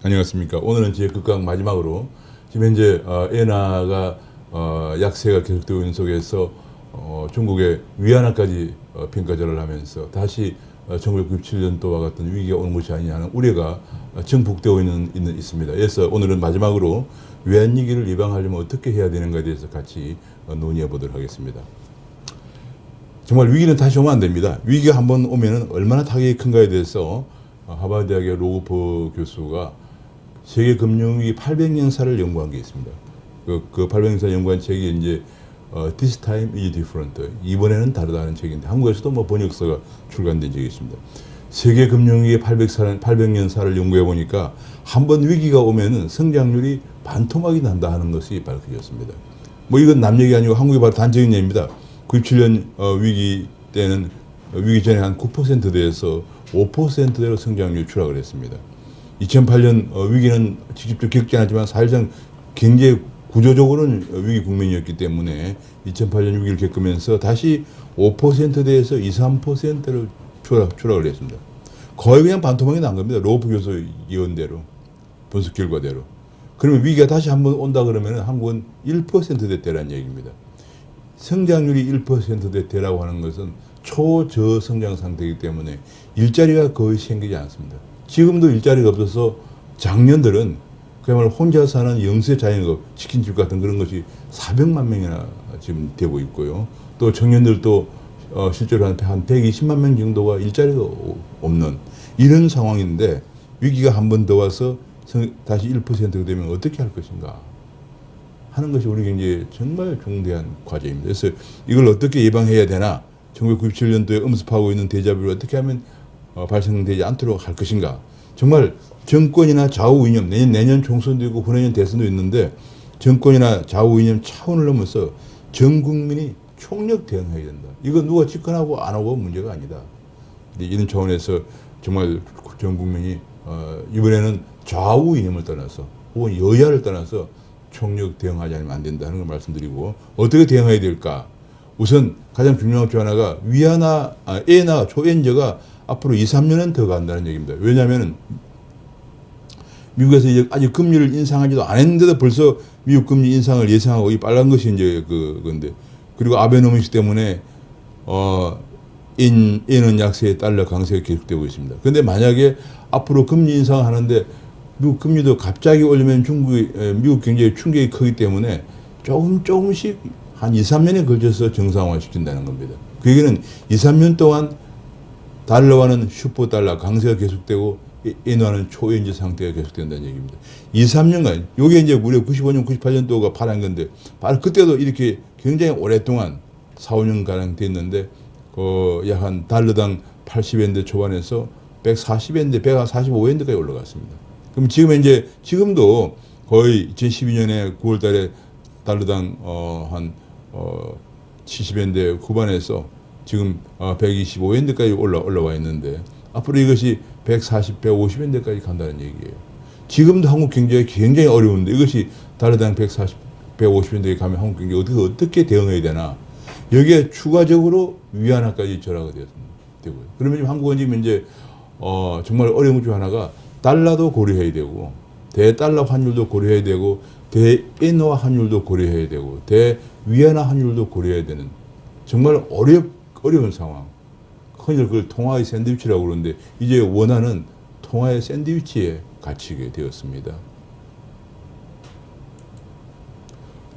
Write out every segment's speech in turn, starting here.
안녕하십니까. 오늘은 제 극강 마지막으로 지금 현재 엔화가 약세가 계속되고 있는 속에서 중국의 위안화까지 평가절하를 하면서 다시 1997년도와 같은 위기가 오는 것이 아니냐 하는 우려가 증폭되어 있습니다. 그래서 오늘은 마지막으로 위안 위기를 예방하려면 어떻게 해야 되는가에 대해서 같이 논의해 보도록 하겠습니다. 정말 위기는 다시 오면 안 됩니다. 위기가 한번 오면은 얼마나 타격이 큰가에 대해서 하버드 대학의 로고퍼 교수가 세계 금융위기 800년사를 연구한 게 있습니다. 그 800년사 연구한 책이 이제 This time is different. 이번에는 다르다는 책인데 한국에서도 뭐 번역서가 출간된 적이 있습니다. 세계 금융위기 800년사를 연구해 보니까 한번 위기가 오면은 성장률이 반토막이 난다 하는 것이 밝혀졌습니다. 뭐 이건 남 얘기 아니고 한국이 바로 단적인 예입니다. 97년 위기 때는 위기 전에 한 9%대에서 5%대로 성장률이 추락을 했습니다. 2008년 위기는 직접적으로 겪지 않았지만 사실상 경제 구조적으로는 위기 국면이었기 때문에 2008년 위기를 겪으면서 다시 5%대에서 2, 3%를 추락을 했습니다. 거의 그냥 반토막이 난 겁니다. 로우프 교수 예언대로, 분석 결과대로. 그러면 위기가 다시 한번 온다 그러면 한국은 1%대라는 얘기입니다. 성장률이 1%대라고 하는 것은 초저성장 상태이기 때문에 일자리가 거의 생기지 않습니다. 지금도 일자리가 없어서 작년들은 그야말로 혼자 사는 영세 자영업, 치킨집 같은 그런 것이 400만 명이나 지금 되고 있고요. 또 청년들도 실제로 한 120만 명 정도가 일자리가 없는 이런 상황인데 위기가 한 번 더 와서 다시 1%가 되면 어떻게 할 것인가 하는 것이 우리 경제에 정말 중대한 과제입니다. 그래서 이걸 어떻게 예방해야 되나, 1997년도에 엄습하고 있는 데자뷰를 어떻게 하면 발생되지 않도록 할 것인가. 정말 정권이나 좌우 이념, 내년 총선도 있고 후내년 대선도 있는데 정권이나 좌우 이념 차원을 넘어서 전 국민이 총력 대응해야 된다. 이거 누가 집권하고 안 하고 문제가 아니다. 이런 차원에서 정말 전 국민이 이번에는 좌우 이념을 떠나서 혹은 여야를 떠나서 총력 대응하지 않으면 안 된다는 걸 말씀드리고, 어떻게 대응해야 될까? 우선 가장 중요한 것 중 하나가 엔화 초엔저가 앞으로 2, 3년은 더 간다는 얘기입니다. 왜냐하면 미국에서 이제 아직 금리를 인상하지도 않았는데도 벌써 미국 금리 인상을 예상하고 이 빨간 것이 이제 그건데, 그리고 아베노믹스 때문에 엔은 약세, 달러 강세가 계속되고 있습니다. 그런데 만약에 앞으로 금리 인상을 하는데 미국 금리도 갑자기 올리면 미국 경제에 충격이 크기 때문에 조금씩 한 2, 3년에 걸쳐서 정상화 시킨다는 겁니다. 그 얘기는 2, 3년 동안 달러와는 슈퍼달러 강세가 계속되고 엔화는 초연지 상태가 계속된다는 얘기입니다. 2, 3년간, 요게 이제 무려 95년, 98년도가 파란 건데, 바로 그때도 이렇게 굉장히 오랫동안 4, 5년가량 됐는데, 약 한 달러당 80엔대 초반에서 140엔대, 145엔대까지 올라갔습니다. 그럼 지금도 거의 2012년에 9월 달에 달러당 한 70엔대 후반에서 지금 125엔대까지 올라와 있는데 앞으로 이것이 140, 150엔대까지 간다는 얘기예요. 지금도 한국 경제가 굉장히 어려운데 이것이 달러당 140, 150엔대에 가면 한국 경제 어떻게 대응해야 되나? 여기에 추가적으로 위안화까지 절하가 되고요. 그러면 지금 한국은 지금 이제 정말 어려운 것 중 하나가 달러도 고려해야 되고 대달러 환율도 고려해야 되고 대엔화 환율도 고려해야 되고 대위안화 환율도 고려해야 되는 정말 어려운 상황. 흔히 그걸 통화의 샌드위치라고 그러는데 이제 원화는 통화의 샌드위치에 갇히게 되었습니다.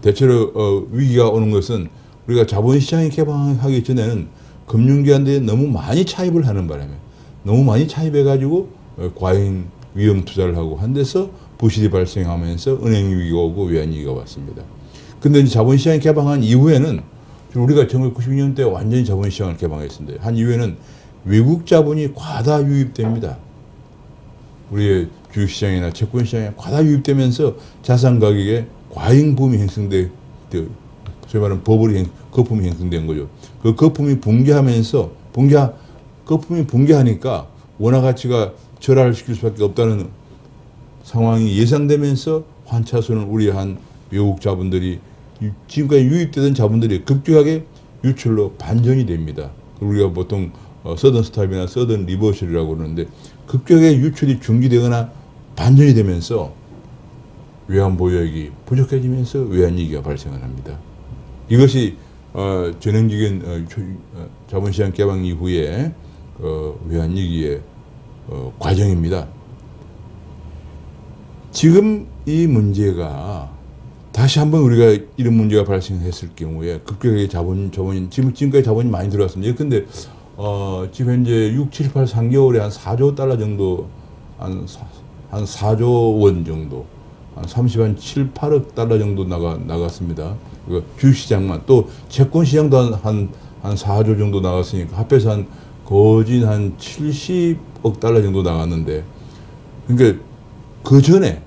대체로 위기가 오는 것은 우리가 자본시장이 개방하기 전에는 금융기관들이 너무 많이 차입을 하는 바람에 너무 많이 차입해가지고 과잉 위험 투자를 하고 한 데서 부실이 발생하면서 은행 위기가 오고 외환 위기가 왔습니다. 근데 이제 자본시장이 개방한 이후에는 우리가 1992년도에 완전히 자본시장을 개방했습니다. 한 이후에는 외국 자본이 과다 유입됩니다. 우리의 주식시장이나 채권시장에 과다 유입되면서 자산 가격에 과잉 붐이 형성돼, 소위 말하는 거품이 형성된 거죠. 그 거품이 거품이 붕괴하니까 원화 가치가 절하를 시킬 수밖에 없다는 상황이 예상되면서 환차손을 우려한 외국 자본들이 지금까지 유입되던 자본들이 급격하게 유출로 반전이 됩니다. 우리가 보통 서든 스탑이나 서든 리버셜이라고 그러는데 급격하게 유출이 중지되거나 반전이 되면서 외환 보유액이 부족해지면서 외환 위기가 발생을 합니다. 이것이 전형적인 자본시장 개방 이후에 외환 위기의 과정입니다. 지금 이 문제가 다시 한번 우리가 이런 문제가 발생했을 경우에 급격하게 자본이 지금까지 자본이 많이 들어왔습니다. 근데 지금 현재 6, 7, 8, 3개월에 한 4조 달러 정도, 한 4조 원 정도, 한 7, 8억 달러 정도 나갔습니다. 주식시장만. 또 채권시장도 한 4조 정도 나갔으니까 합해서 거진 한 70억 달러 정도 나갔는데, 그러니까 그 전에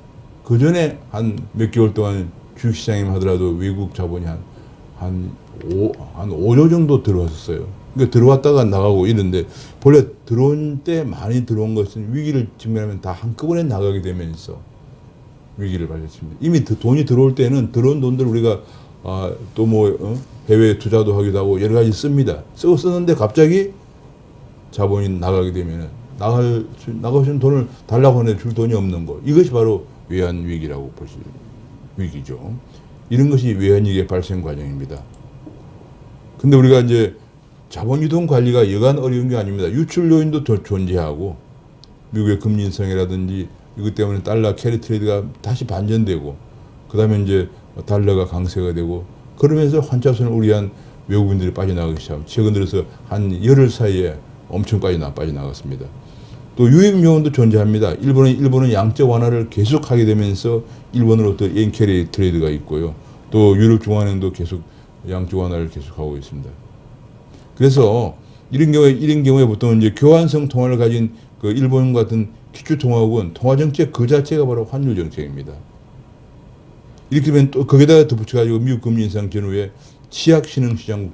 한 몇 개월 동안 주식시장이면 하더라도 외국 자본이 한 5조 정도 들어왔었어요. 그러니까 들어왔다가 나가고 이런데, 본래 들어온 때 많이 들어온 것은 위기를 직면하면 다 한꺼번에 나가게 되면서 위기를 발생했습니다. 이미 돈이 들어올 때는 들어온 돈들 우리가 또 해외 투자도 하기도 하고 여러 가지 씁니다. 쓰는데 갑자기 자본이 나가게 되면 나가시는 돈을 달라고 하는데 줄 돈이 없는 거. 이것이 바로 외환 위기라고 볼 수 있습니다. 위기죠. 이런 것이 외환 위기의 발생 과정입니다. 근데 우리가 이제 자본 유동 관리가 여간 어려운 게 아닙니다. 유출 요인도 더 존재하고, 미국의 금리 인상이라든지 이것 때문에 달러 캐리 트레이드가 다시 반전되고, 그 다음에 이제 달러가 강세가 되고, 그러면서 환차손을 우려한 외국인들이 빠져나가기 시작합니다. 최근 들어서 한 열흘 사이에 엄청 빠져나갔습니다. 또 유입 요인도 존재합니다. 일본은 양적 완화를 계속하게 되면서 일본으로부터 엔 캐리 트레이드가 있고요. 또 유럽 중앙은행도 계속 양적 완화를 계속하고 있습니다. 그래서 이런 경우에 보통 이제 교환성 통화를 가진 그 일본 같은 기초통화국은 통화 정책 그 자체가 바로 환율 정책입니다. 이렇게 되면 또 거기다가 덧붙여가지고 미국 금리 인상 전후에 취약 신흥 시장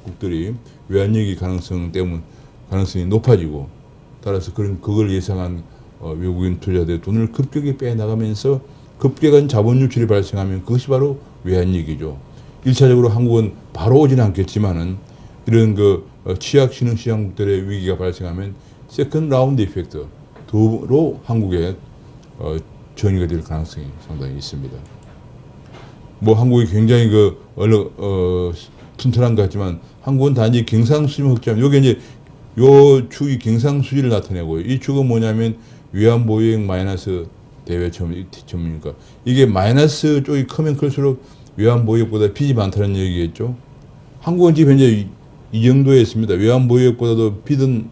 국들이 외환 위기 가능성이 높아지고, 따라서 그걸 예상한 외국인 투자자들의 돈을 급격히 빼나가면서 급격한 자본 유출이 발생하면 그것이 바로 외환 위기죠. 1차적으로 한국은 바로 오지는 않겠지만은 이런 취약 신흥 시장국들의 위기가 발생하면 세컨드 라운드 이펙트로 한국에 전이가 될 가능성이 상당히 있습니다. 한국이 굉장히 튼튼한 것 같지만 한국은 단지 경상수지만 흑자면, 여기 이제 요 축이 경상수지를 나타내고요. 이 축은 뭐냐면 외환 보유액 마이너스 대외 점유니까, 이게 마이너스 쪽이 크면 클수록 외환 보유액보다 빚이 많다는 얘기겠죠. 한국은 지금 현재 이 정도에 있습니다. 외환 보유액보다도 빚은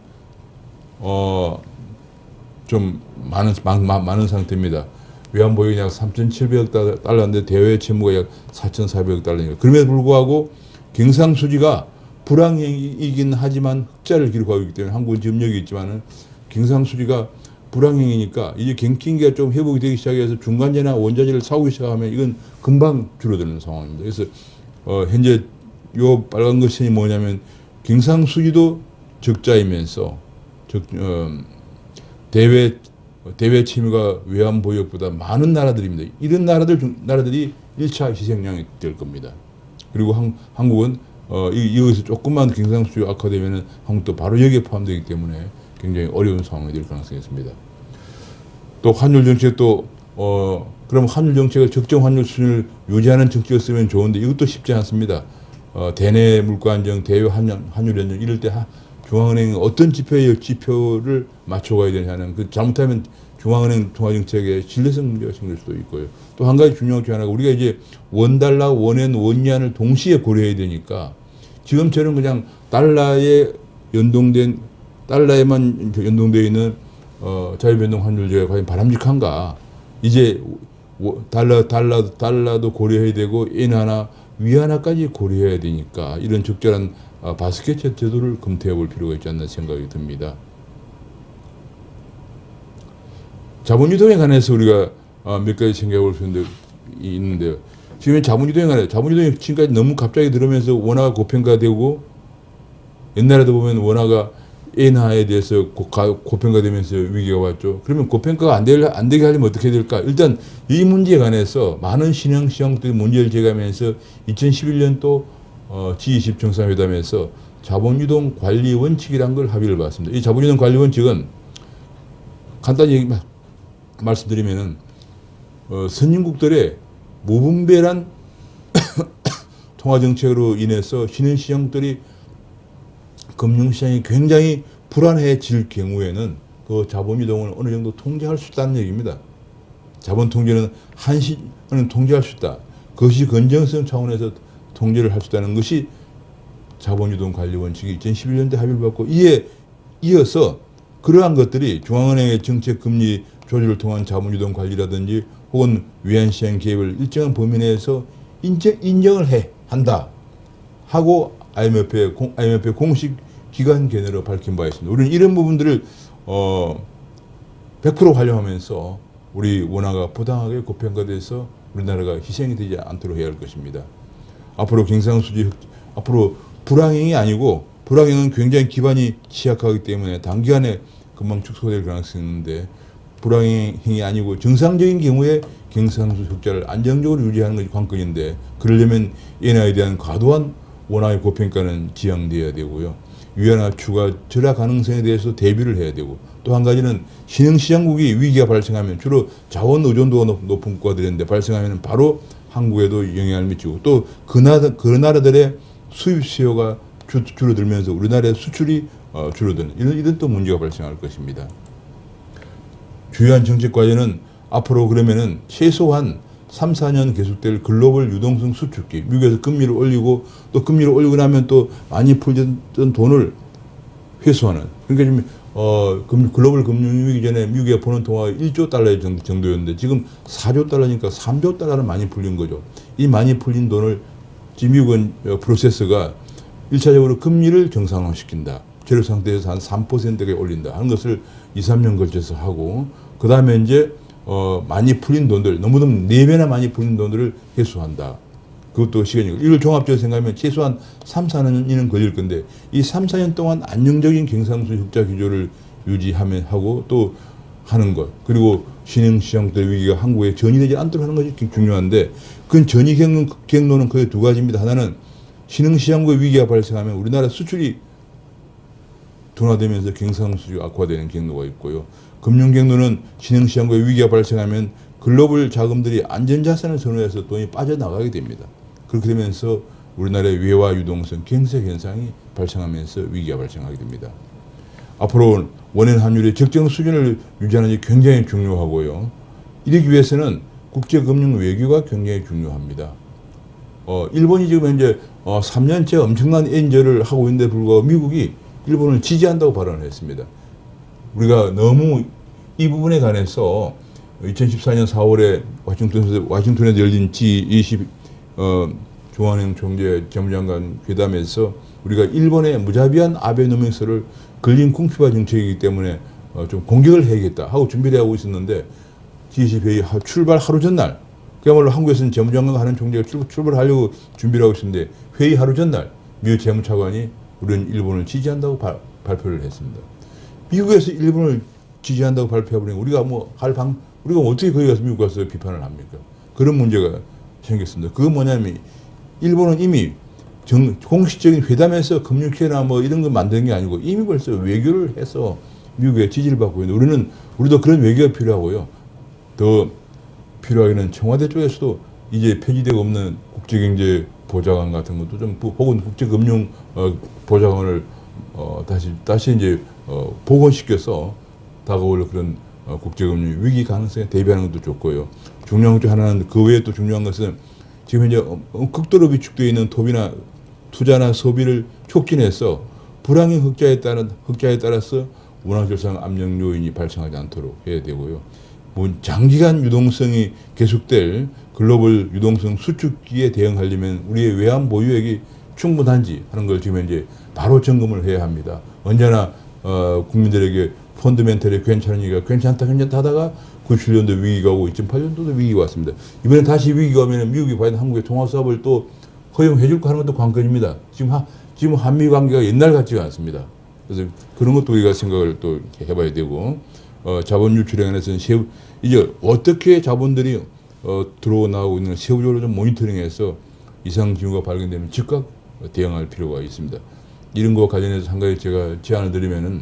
좀 많은 상태입니다. 외환 보유액이 약 3,700억 달러인데 대외 채무가 약 4,400억 달러니까. 그럼에도 불구하고 경상수지가 불황이긴 하지만 흑자를 기록하고 있기 때문에, 한국은 지금 여기 있지만은 경상수지가 불황이니까 이제 경기가 좀 회복이 되기 시작해서 중간재나 원자재를 사오기 시작하면 이건 금방 줄어드는 상황입니다. 그래서 현재 요 빨간 것이 뭐냐면 경상수지도 적자이면서 대외 채무가 외환 보유액보다 많은 나라들입니다. 이런 나라들이 1차 희생양이 될 겁니다. 그리고 한국은 여기서 조금만 경상수지가 악화되면은 한국도 바로 여기에 포함되기 때문에 굉장히 어려운 상황이 될 가능성이 있습니다. 또 환율 정책도 그럼 환율 정책을 적정 환율 수준을 유지하는 정책을 쓰면 좋은데 이것도 쉽지 않습니다. 대내 물가 안정, 대외 환율 안정 이럴 때 중앙은행이 어떤 지표를 맞춰가야 되냐는, 잘못하면 중앙은행 통화정책에 신뢰성 문제가 생길 수도 있고요. 또 한 가지 중요한 게 하나가, 우리가 이제 원달러, 원엔, 원위안을 동시에 고려해야 되니까 지금처럼 그냥 달러에만 연동되어 있는 자유변동 환율제가 과연 바람직한가? 이제 달러도 고려해야 되고 엔화나 위안화까지 고려해야 되니까 이런 적절한 바스켓 제도를 검토해 볼 필요가 있지 않나 생각이 듭니다. 자본 유동에 관해서 우리가 몇 가지 생각해 볼 수 있는데요. 지금 자본 유동이 지금까지 너무 갑자기 들어오면서 원화가 고평가되고, 옛날에도 보면 원화가 엔화에 대해서 고평가되면서 위기가 왔죠. 그러면 고평가가 안 되게 하려면 어떻게 될까? 일단 이 문제에 관해서 많은 신흥 시장들이 문제를 제기하면서 2011년도 G20 정상회담에서 자본유동 관리 원칙이라는 걸 합의를 봤습니다. 이 자본유동 관리 원칙은 간단히 얘기하면 말씀드리면은 선진국들의 무분별한 통화 정책으로 인해서 신흥시장들이 금융시장이 굉장히 불안해질 경우에는 그 자본 이동을 어느 정도 통제할 수 있다는 얘기입니다. 자본 통제는 한시는 통제할 수 있다. 그것이 건전성 차원에서 통제를 할 수 있다는 것이 자본유동 관리 원칙이 2011년대 합의를 받고 이에 이어서 그러한 것들이 중앙은행의 정책 금리 조절을 통한 자본유동 관리라든지 혹은 외환시장 개입을 일정한 범위 내에서 인정을 한다 하고 IMF의 공식 기관 견해로 밝힌 바 있습니다. 우리는 이런 부분들을 100% 활용하면서 우리 원화가 부당하게 고평가돼서 우리나라가 희생이 되지 않도록 해야 할 것입니다. 앞으로 경상수지 앞으로 불황행이 아니고 불황행은 굉장히 기반이 취약하기 때문에 단기간에 금방 축소될 가능성이 있는데 불황행이 아니고 정상적인 경우에 경상수지 흑자를 안정적으로 유지하는 것이 관건인데 그러려면 엔화에 대한 과도한 원화의 고평가는 지양돼야 되고요. 위안화 추가 절하 가능성에 대해서 대비를 해야 되고 또 한 가지는 신흥시장국이 위기가 발생하면 주로 자원 의존도가 높은 국가들인데 발생하면 바로 한국에도 영향을 미치고 또 그 나라들의 수입 수요가 줄어들면서 우리나라의 수출이 줄어드는 이런 또 문제가 발생할 것입니다. 주요한 정책 과제는 앞으로 그러면은 최소한 3, 4년 계속될 글로벌 유동성 수축기, 미국에서 금리를 올리고 또 금리를 올리고 나면 또 많이 풀렸던 돈을 회수하는. 그러니까 지금 글로벌 금융위기 전에 미국에 보는 통화가 1조 달러 정도였는데 지금 4조 달러니까 3조 달러는 많이 풀린 거죠. 이 많이 풀린 돈을 지금 미국은 프로세스가 1차적으로 금리를 정상화시킨다. 재료 상태에서 한 3%에 올린다 하는 것을 2, 3년 걸쳐서 하고 그 다음에 이제 많이 풀린 돈들, 너무너무 4배나 많이 풀린 돈들을 회수한다. 그것도 시간이고 이걸 종합적으로 생각하면 최소한 3, 4년은 걸릴 건데 이 3, 4년 동안 안정적인 경상수지 흑자 기조를 유지하면 하고 또 하는 것 그리고 신흥시장들 위기가 한국에 전이되지 않도록 하는 것이 중요한데 그 전이 경로는 거의 두 가지입니다. 하나는 신흥시장국의 위기가 발생하면 우리나라 수출이 둔화되면서 경상수지가 악화되는 경로가 있고요. 금융 경로는 신흥시장국의 위기가 발생하면 글로벌 자금들이 안전자산을 선호해서 돈이 빠져나가게 됩니다. 그렇게 되면서 우리나라의 외화 유동성 경색 현상이 발생하면서 위기가 발생하게 됩니다. 앞으로 원엔 환율의 적정 수준을 유지하는 것이 굉장히 중요하고요. 이러기 위해서는 국제금융 외교가 굉장히 중요합니다. 일본이 지금 현재 3년째 엄청난 엔저를 하고 있는데 불구하고 미국이 일본을 지지한다고 발언을 했습니다. 우리가 너무 이 부분에 관해서 2014년 4월에 와싱턴에서 열린 G20 중앙은행 총재 재무장관 회담에서 우리가 일본의 무자비한 아베노믹스를 걸린 궁핍화 정책이기 때문에 좀 공격을 해야겠다 하고 준비를 하고 있었는데 G20 회의 출발 하루 전날 그야말로 한국에서는 재무장관과 하는 총재가 출발하려고 준비를 하고 있었는데 회의 하루 전날 미국 재무차관이 우리는 일본을 지지한다고 발표를 했습니다. 미국에서 일본을 지지한다고 발표해버리면 우리가 우리가 어떻게 거기 가서 미국 가서 비판을 합니까? 그런 문제가 생겼습니다. 그건 뭐냐면 일본은 이미 공식적인 회담에서 금융회나 이런 거 만드는 게 아니고 이미 벌써 외교를 해서 미국의 지지를 받고 있는데 우리도 그런 외교가 필요하고요. 더 필요하기는 청와대 쪽에서도 이제 폐지되고 없는 국제경제 보좌관 같은 것도 좀 혹은 국제금융 보좌관을 다시 이제 복원시켜서 다가올 그런 국제금융 위기 가능성에 대비하는 것도 좋고요. 중요한 것 중 하나는 그 외에 또 중요한 것은 지금 현재 극도로 위축되어 있는 투자나 소비를 촉진해서 불황의 흑자에 따라서 원화절상 압력 요인이 발생하지 않도록 해야 되고요. 장기간 유동성이 계속될 글로벌 유동성 수축기에 대응하려면 우리의 외환 보유액이 충분한지 하는 걸 지금 이제 바로 점검을 해야 합니다. 언제나 국민들에게 펀드멘털이 괜찮다 하다가 97년도 위기가 오고 2008년도도 위기가 왔습니다. 이번에 다시 위기가 오면 미국이 과연 한국의 통화사업을 또 허용해 줄까 하는 것도 관건입니다. 지금 한미 관계가 옛날 같지가 않습니다. 그래서 그런 것도 우리가 생각을 또 해봐야 되고 자본 유출에 관해서는 이제 어떻게 자본들이 들어나오고 있는 세부적으로 좀 모니터링해서 이상 징후가 발견되면 즉각 대응할 필요가 있습니다. 이런 것과 관련해서 한 가지 제가 제안을 드리면은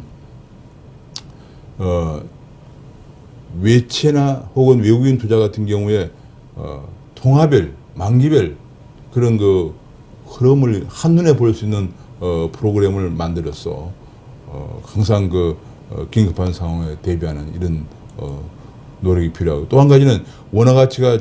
외채나 혹은 외국인 투자 같은 경우에 통화별, 만기별 그런 그 흐름을 한눈에 볼 수 있는 프로그램을 만들어서 항상 그 긴급한 상황에 대비하는 이런 노력이 필요하고, 또 한 가지는 원화 가치가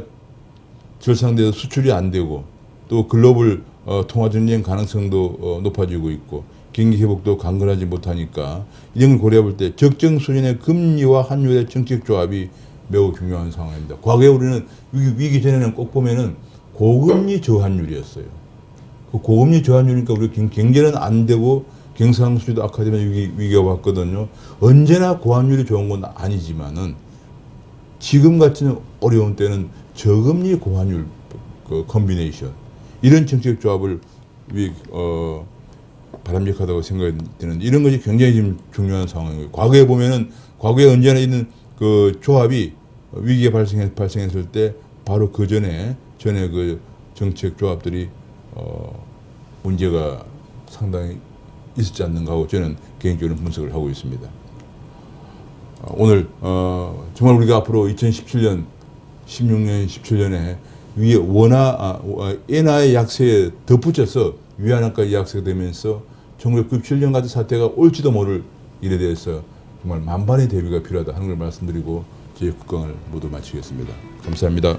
절상돼서 수출이 안 되고 또 글로벌 통화 전쟁 가능성도 높아지고 있고 경기 회복도 강건하지 못하니까 이런 걸 고려해 볼 때 적정 수준의 금리와 환율의 정책 조합이 매우 중요한 상황입니다. 과거에 우리는 위기 전에는 꼭 보면은 고금리 저환율이었어요. 그 고금리 저환율이니까 우리 경제는 안 되고 경상수지도 악화되면 위기가 왔거든요. 언제나 고환율이 좋은 건 아니지만은 지금 같은 어려운 때는 저금리 고환율 그 컨비네이션, 이런 정책 조합을 바람직하다고 생각이 드는, 이런 것이 굉장히 지금 중요한 상황이에요. 과거에 보면은 과거에 언제나 있는 그 조합이 위기가 발생했을 때 바로 그 전에 그 정책 조합들이 문제가 상당히 있었지 않는가 하고 저는 개인적으로 분석을 하고 있습니다. 오늘 정말 우리가 앞으로 2017년, 16년, 17년에 엔화의 약세에 덧붙여서 위안화까지 약세가 되면서 1997년 같은 사태가 올지도 모를 일에 대해서 정말 만반의 대비가 필요하다 하는 걸 말씀드리고 제 국강을 모두 마치겠습니다. 감사합니다.